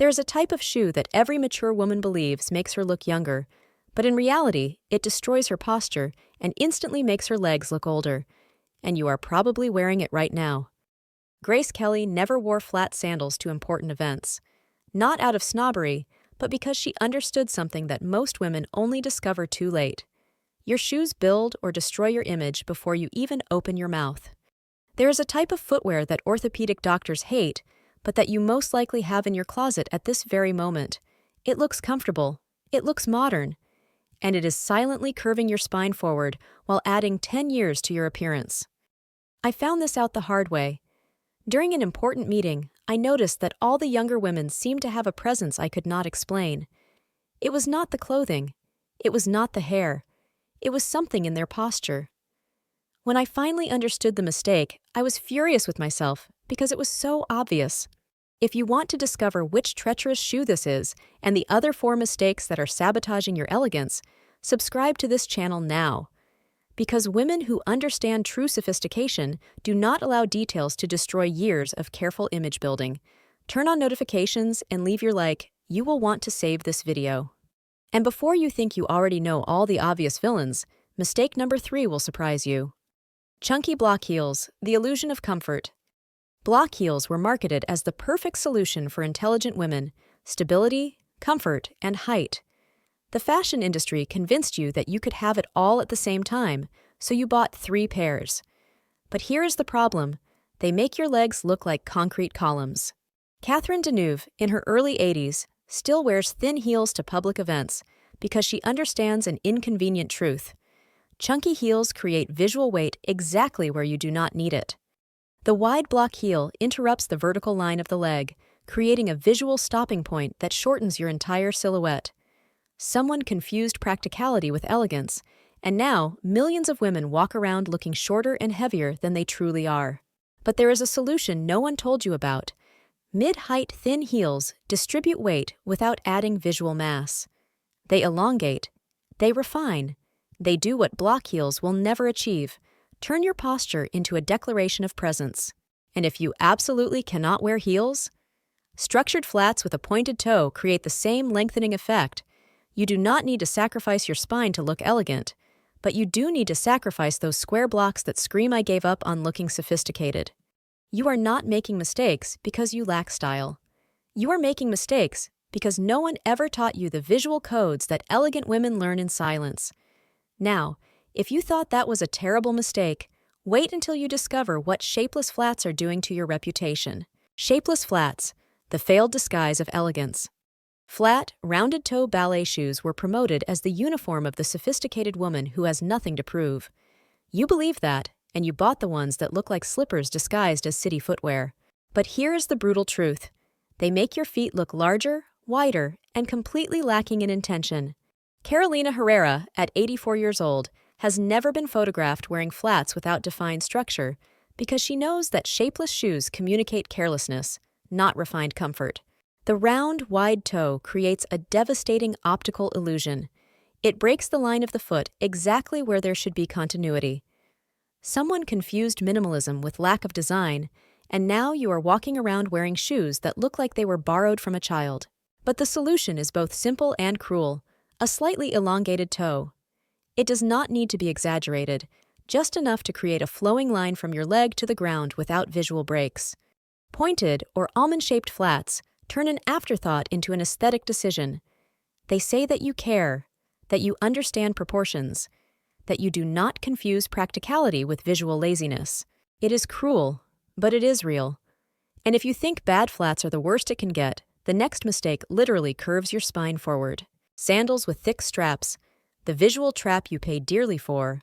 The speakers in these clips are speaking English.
There is a type of shoe that every mature woman believes makes her look younger, but in reality, it destroys her posture and instantly makes her legs look older. And you are probably wearing it right now. Grace Kelly never wore flat sandals to important events. Not out of snobbery, but because she understood something that most women only discover too late. Your shoes build or destroy your image before you even open your mouth. There is a type of footwear that orthopedic doctors hate, but that you most likely have in your closet at this very moment. It looks comfortable, it looks modern, and it is silently curving your spine forward while adding 10 years to your appearance. I found this out the hard way. During an important meeting, I noticed that all the younger women seemed to have a presence I could not explain. It was not the clothing. It was not the hair. It was something in their posture. When I finally understood the mistake, I was furious with myself because it was so obvious. If you want to discover which treacherous shoe this is and the other 4 mistakes that are sabotaging your elegance, subscribe to this channel now. Because women who understand true sophistication do not allow details to destroy years of careful image building. Turn on notifications and leave your like. You will want to save this video. And before you think you already know all the obvious villains, mistake number 3 will surprise you. Chunky block heels, the illusion of comfort. Block heels were marketed as the perfect solution for intelligent women: stability, comfort, and height. The fashion industry convinced you that you could have it all at the same time, so you bought 3 pairs. But here is the problem: they make your legs look like concrete columns. Catherine Deneuve, in her early 80s, still wears thin heels to public events because she understands an inconvenient truth. Chunky heels create visual weight exactly where you do not need it. The wide block heel interrupts the vertical line of the leg, creating a visual stopping point that shortens your entire silhouette. Someone confused practicality with elegance, and now millions of women walk around looking shorter and heavier than they truly are. But there is a solution no one told you about. Mid-height thin heels distribute weight without adding visual mass. They elongate. They refine. They do what block heels will never achieve: turn your posture into a declaration of presence. And if you absolutely cannot wear heels, structured flats with a pointed toe create the same lengthening effect. You do not need to sacrifice your spine to look elegant, but you do need to sacrifice those square blocks that scream "I gave up on looking sophisticated." You are not making mistakes because you lack style. You are making mistakes because no one ever taught you the visual codes that elegant women learn in silence. Now, if you thought that was a terrible mistake, wait until you discover what shapeless flats are doing to your reputation. Shapeless flats, the failed disguise of elegance. Flat, rounded-toe ballet shoes were promoted as the uniform of the sophisticated woman who has nothing to prove. You believe that, and you bought the ones that look like slippers disguised as city footwear. But here is the brutal truth: they make your feet look larger, wider, and completely lacking in intention. Carolina Herrera, at 84 years old, has never been photographed wearing flats without defined structure because she knows that shapeless shoes communicate carelessness, not refined comfort. The round, wide toe creates a devastating optical illusion. It breaks the line of the foot exactly where there should be continuity. Someone confused minimalism with lack of design, and now you are walking around wearing shoes that look like they were borrowed from a child. But the solution is both simple and cruel: a slightly elongated toe. It does not need to be exaggerated, just enough to create a flowing line from your leg to the ground without visual breaks. Pointed or almond-shaped flats turn an afterthought into an aesthetic decision. They say that you care, that you understand proportions, that you do not confuse practicality with visual laziness. It is cruel, but it is real. And if you think bad flats are the worst it can get, the next mistake literally curves your spine forward. Sandals with thick straps, the visual trap you pay dearly for.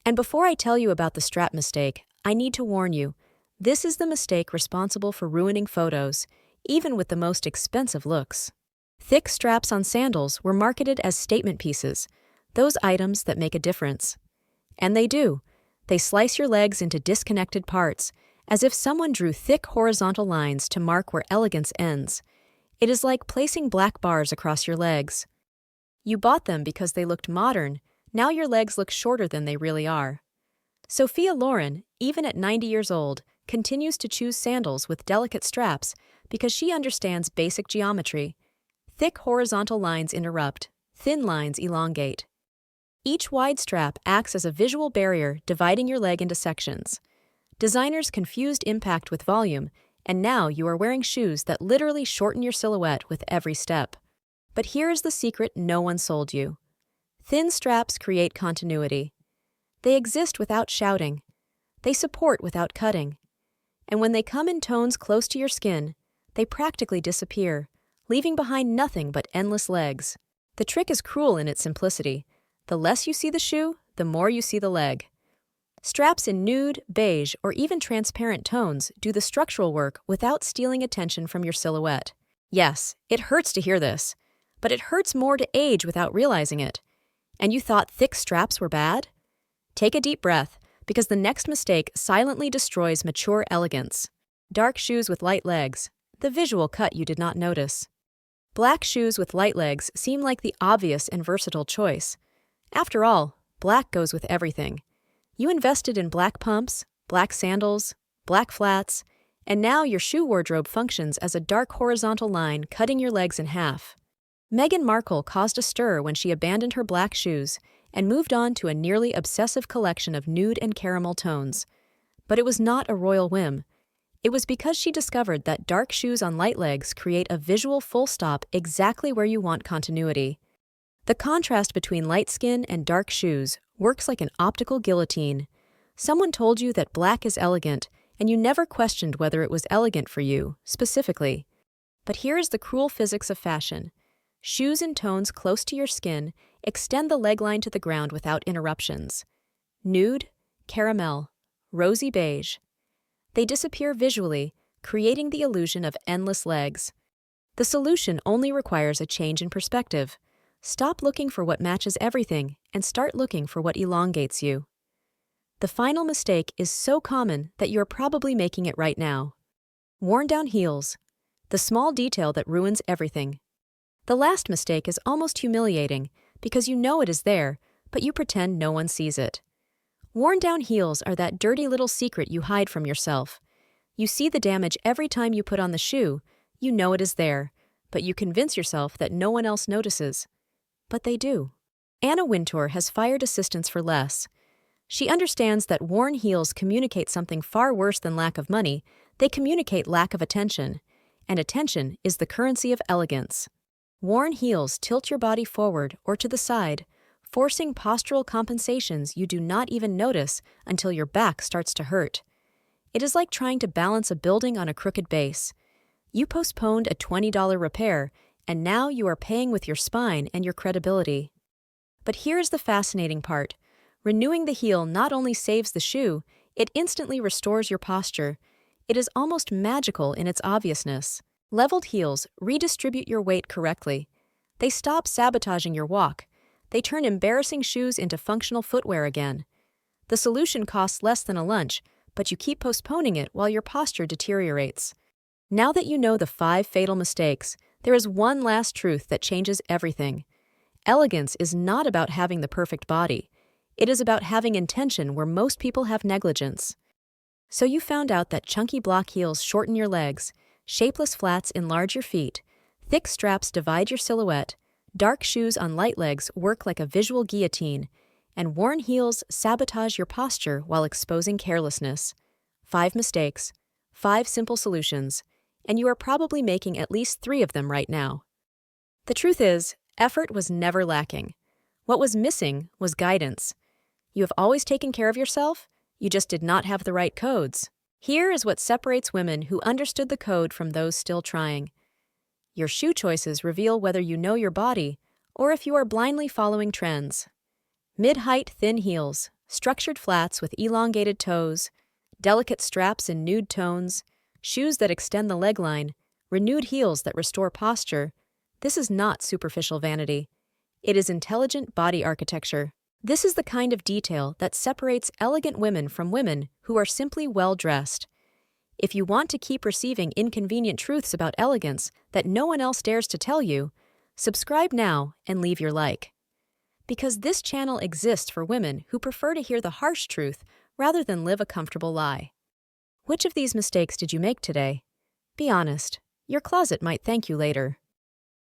And before I tell you about the strap mistake, I need to warn you, this is the mistake responsible for ruining photos, even with the most expensive looks. Thick straps on sandals were marketed as statement pieces, those items that make a difference. And they do. They slice your legs into disconnected parts, as if someone drew thick horizontal lines to mark where elegance ends. It is like placing black bars across your legs. You bought them because they looked modern. Now your legs look shorter than they really are. Sophia Loren, even at 90 years old, continues to choose sandals with delicate straps because she understands basic geometry. Thick horizontal lines interrupt, thin lines elongate. Each wide strap acts as a visual barrier dividing your leg into sections. Designers confused impact with volume, and now you are wearing shoes that literally shorten your silhouette with every step. But here is the secret no one sold you. Thin straps create continuity. They exist without shouting. They support without cutting. And when they come in tones close to your skin, they practically disappear, leaving behind nothing but endless legs. The trick is cruel in its simplicity. The less you see the shoe, the more you see the leg. Straps in nude, beige, or even transparent tones do the structural work without stealing attention from your silhouette. Yes, it hurts to hear this, but it hurts more to age without realizing it. And you thought thick straps were bad? Take a deep breath, because the next mistake silently destroys mature elegance. Dark shoes with light legs, the visual cut you did not notice. Black shoes with light legs seem like the obvious and versatile choice. After all, black goes with everything. You invested in black pumps, black sandals, black flats, and now your shoe wardrobe functions as a dark horizontal line cutting your legs in half. Meghan Markle caused a stir when she abandoned her black shoes and moved on to a nearly obsessive collection of nude and caramel tones. But it was not a royal whim. It was because she discovered that dark shoes on light legs create a visual full stop exactly where you want continuity. The contrast between light skin and dark shoes works like an optical guillotine. Someone told you that black is elegant, and you never questioned whether it was elegant for you, specifically. But here is the cruel physics of fashion. Shoes in tones close to your skin extend the leg line to the ground without interruptions. Nude, caramel, rosy beige. They disappear visually, creating the illusion of endless legs. The solution only requires a change in perspective. Stop looking for what matches everything and start looking for what elongates you. The final mistake is so common that you are probably making it right now. Worn-down heels, the small detail that ruins everything. The last mistake is almost humiliating because you know it is there, but you pretend no one sees it. Worn-down heels are that dirty little secret you hide from yourself. You see the damage every time you put on the shoe, you know it is there, but you convince yourself that no one else notices. But they do. Anna Wintour has fired assistants for less. She understands that worn heels communicate something far worse than lack of money. They communicate lack of attention, and attention is the currency of elegance. Worn heels tilt your body forward or to the side, forcing postural compensations you do not even notice until your back starts to hurt. It is like trying to balance a building on a crooked base. You postponed a $20 repair, and now you are paying with your spine and your credibility. But here's the fascinating part. Renewing the heel not only saves the shoe, it instantly restores your posture. It is almost magical in its obviousness. Leveled heels redistribute your weight correctly. They stop sabotaging your walk. They turn embarrassing shoes into functional footwear again. The solution costs less than a lunch, but you keep postponing it while your posture deteriorates. Now that you know the 5 fatal mistakes, there is one last truth that changes everything. Elegance is not about having the perfect body. It is about having intention where most people have negligence. So you found out that chunky block heels shorten your legs, shapeless flats enlarge your feet, thick straps divide your silhouette, dark shoes on light legs work like a visual guillotine, and worn heels sabotage your posture while exposing carelessness. 5 mistakes, 5 simple solutions, and you are probably making at least 3 of them right now. The truth is, effort was never lacking. What was missing was guidance. You have always taken care of yourself, you just did not have the right codes. Here is what separates women who understood the code from those still trying. Your shoe choices reveal whether you know your body or if you are blindly following trends. Mid-height thin heels, structured flats with elongated toes, delicate straps in nude tones, shoes that extend the leg line, renewed heels that restore posture. This is not superficial vanity. It is intelligent body architecture. This is the kind of detail that separates elegant women from women who are simply well-dressed. If you want to keep receiving inconvenient truths about elegance that no one else dares to tell you, subscribe now and leave your like. Because this channel exists for women who prefer to hear the harsh truth rather than live a comfortable lie. Which of these mistakes did you make today? Be honest. Your closet might thank you later.